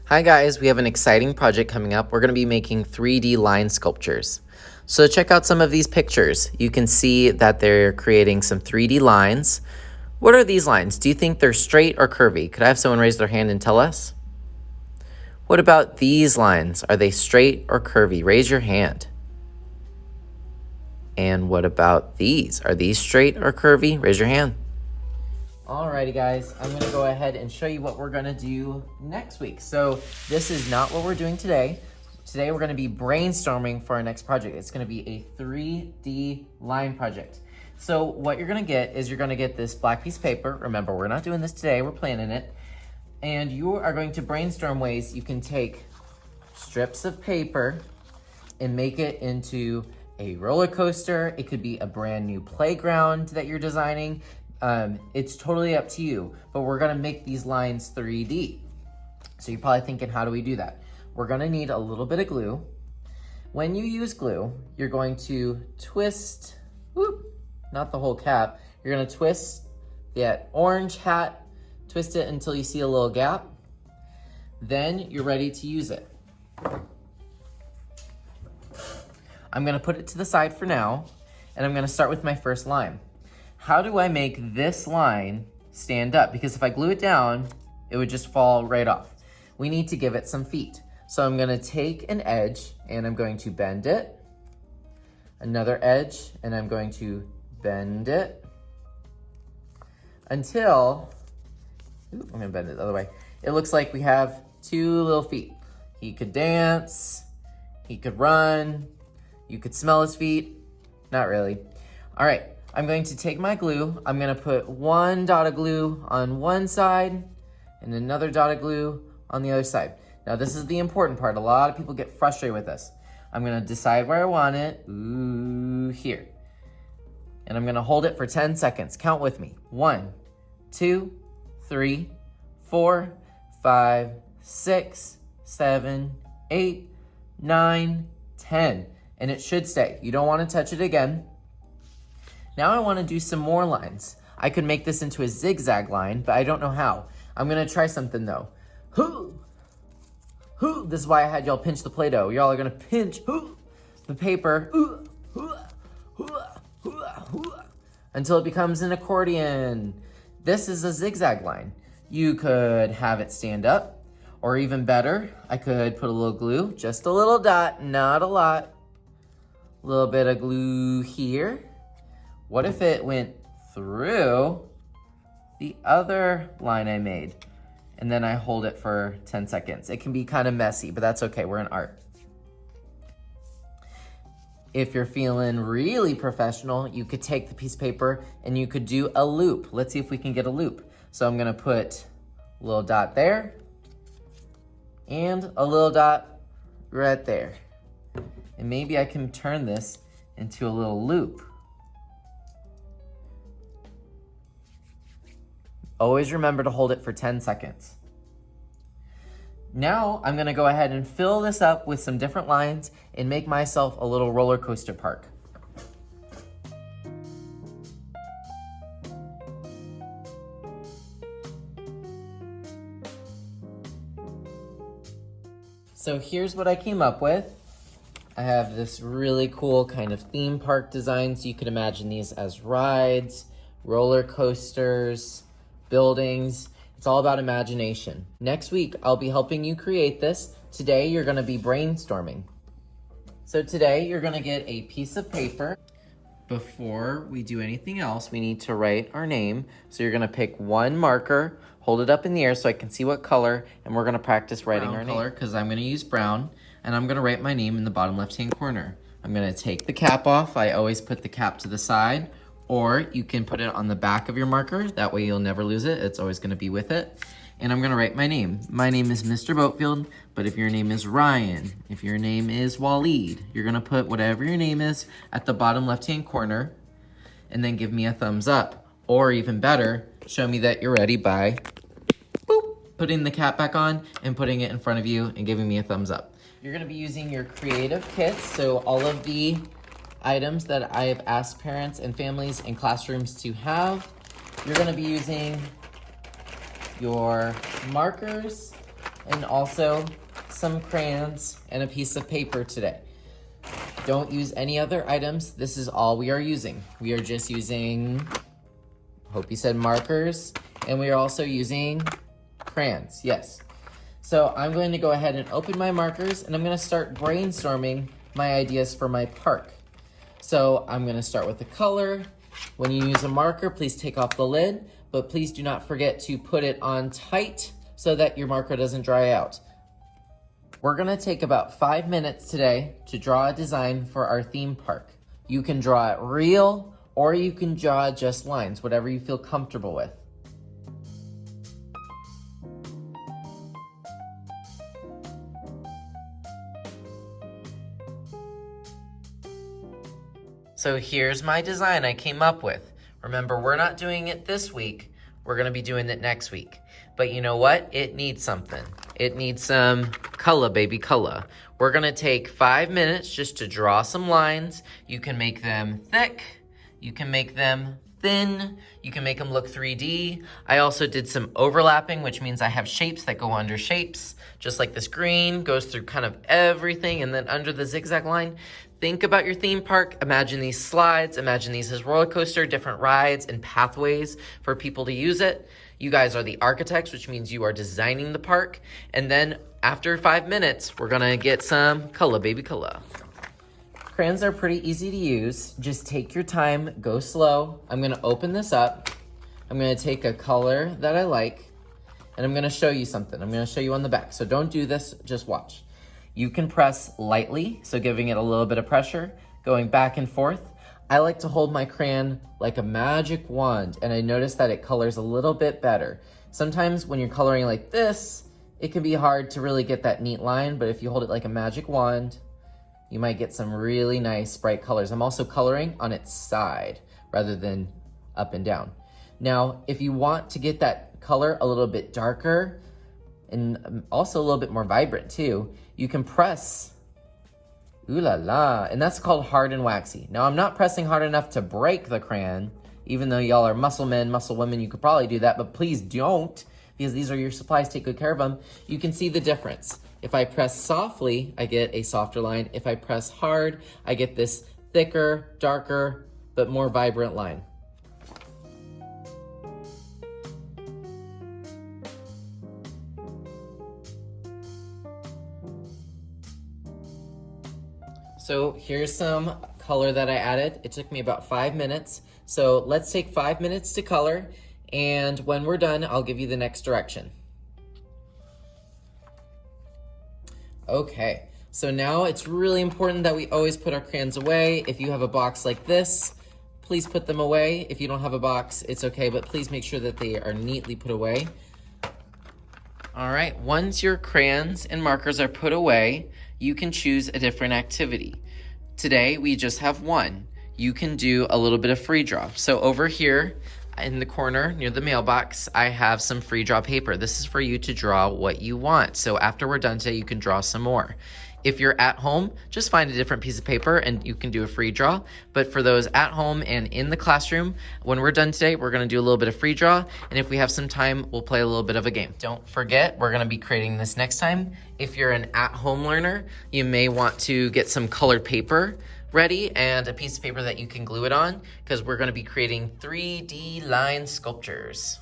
Hi guys, we have an exciting project coming up. We're going to be making 3D line sculptures. So check out some of these pictures. You can see that they're creating some 3D lines. What are these lines? Do you think they're straight or curvy? Could I have someone raise their hand and tell us? What about these lines? Are they straight or curvy? Raise your hand. And what about these? Are these straight or curvy? Raise your hand. Alrighty guys, I'm gonna go ahead and show you what we're gonna do next week. So this is not what we're doing today. Today we're gonna be brainstorming for our next project. It's gonna be a 3D line project. So what you're gonna get is you're gonna get this black piece of paper. Remember, we're not doing this today, we're planning it. And you are going to brainstorm ways you can take strips of paper and make it into a roller coaster. It could be a brand new playground that you're designing. It's totally up to you, but we're gonna make these lines 3D. So you're probably thinking, how do we do that? We're gonna need a little bit of glue. When you use glue, you're going to twist, not the whole cap, you're gonna twist that orange hat, twist it until you see a little gap. Then you're ready to use it. I'm gonna put it to the side for now, and I'm gonna start with my first line. How do I make this line stand up? Because if I glue it down, it would just fall right off. We need to give it some feet. So I'm gonna take an edge and I'm going to bend it. Another edge and I'm going to bend it until, I'm gonna bend it the other way. It looks like we have two little feet. He could dance, he could run, you could smell his feet. Not really. All right. I'm going to take my glue. I'm gonna put one dot of glue on one side and another dot of glue on the other side. Now this is the important part. A lot of people get frustrated with this. I'm gonna decide where I want it. Here. And I'm gonna hold it for 10 seconds. Count with me. 1, 2, 3, 4, 5, 6, 7, 8, 9, 10. And it should stay. You don't wanna touch it again. Now I want to do some more lines. I could make this into a zigzag line, but I don't know how. I'm going to try something though. This is why I had y'all pinch the Play-Doh. Y'all are going to pinch the paper until it becomes an accordion. This is a zigzag line. You could have it stand up, or even better, I could put a little glue, just a little dot, not a lot. A little bit of glue here. What if it went through the other line I made and then I hold it for 10 seconds? It can be kind of messy, but that's okay, we're in art. If you're feeling really professional, you could take the piece of paper and you could do a loop. Let's see if we can get a loop. So I'm gonna put a little dot there and a little dot right there. And maybe I can turn this into a little loop. Always remember to hold it for 10 seconds. Now I'm gonna go ahead and fill this up with some different lines and make myself a little roller coaster park. So here's what I came up with. I have this really cool kind of theme park design, so you could imagine these as rides, roller coasters, buildings. It's all about imagination. Next week, I'll be helping you create this. Today, you're gonna be brainstorming. So today, you're gonna get a piece of paper. Before we do anything else, we need to write our name. So you're gonna pick one marker, hold it up in the air so I can see what color, and we're gonna practice writing our name. Color, because I'm gonna use brown, and I'm gonna write my name in the bottom left-hand corner. I'm gonna take the cap off. I always put the cap to the side. Or you can put it on the back of your marker. That way you'll never lose it. It's always gonna be with it. And I'm gonna write my name. My name is Mr. Boatfield, but if your name is Ryan, if your name is Waleed, you're gonna put whatever your name is at the bottom left-hand corner and then give me a thumbs up. Or even better, show me that you're ready by putting the cap back on and putting it in front of you and giving me a thumbs up. You're gonna be using your creative kits, so all of the items that I have asked parents and families in classrooms to have. You're gonna be using your markers and also some crayons and a piece of paper today. Don't use any other items. This is all we are using. We are just using, hope you said markers, and we are also using crayons, yes. So I'm going to go ahead and open my markers, and I'm gonna start brainstorming my ideas for my park. So I'm gonna start with the color. When you use a marker, please take off the lid, but please do not forget to put it on tight so that your marker doesn't dry out. We're gonna take about 5 minutes today to draw a design for our theme park. You can draw it real, or you can draw just lines, whatever you feel comfortable with. So here's my design I came up with. Remember, we're not doing it this week. We're gonna be doing it next week. But you know what? It needs something. It needs some color, baby, color. We're gonna take 5 minutes just to draw some lines. You can make them thick. You can make them thin. You can make them look 3D. I also did some overlapping, which means I have shapes that go under shapes. Just like this green goes through kind of everything, and then under the zigzag line. Think about your theme park. Imagine these slides. Imagine these as roller coaster, different rides and pathways for people to use it. You guys are the architects, which means you are designing the park. And then after 5 minutes, we're gonna get some color, baby, color. Crayons are pretty easy to use. Just take your time, go slow. I'm gonna open this up. I'm gonna take a color that I like, and I'm gonna show you something. I'm gonna show you on the back. So don't do this, just watch. You can press lightly, so giving it a little bit of pressure, going back and forth. I like to hold my crayon like a magic wand, and I notice that it colors a little bit better. Sometimes when you're coloring like this, it can be hard to really get that neat line, but if you hold it like a magic wand, you might get some really nice bright colors. I'm also coloring on its side rather than up and down. Now, if you want to get that color a little bit darker and also a little bit more vibrant too, you can press, ooh la la, and that's called hard and waxy. Now, I'm not pressing hard enough to break the crayon, even though y'all are muscle men, muscle women, you could probably do that, but please don't, because these are your supplies, take good care of them. You can see the difference. If I press softly, I get a softer line. If I press hard, I get this thicker, darker, but more vibrant line. So here's some color that I added. It took me about 5 minutes. So let's take 5 minutes to color, and when we're done, I'll give you the next direction. Okay, so now it's really important that we always put our crayons away. If you have a box like this, please put them away. If you don't have a box, it's okay, but please make sure that they are neatly put away. All right, once your crayons and markers are put away, you can choose a different activity. Today, we just have one. You can do a little bit of free draw. So over here in the corner near the mailbox, I have some free draw paper. This is for you to draw what you want. So after we're done today, you can draw some more. If you're at home, just find a different piece of paper and you can do a free draw. But for those at home and in the classroom, when we're done today, we're gonna do a little bit of free draw. And if we have some time, we'll play a little bit of a game. Don't forget, we're gonna be creating this next time. If you're an at-home learner, you may want to get some colored paper ready and a piece of paper that you can glue it on, because we're gonna be creating 3D line sculptures.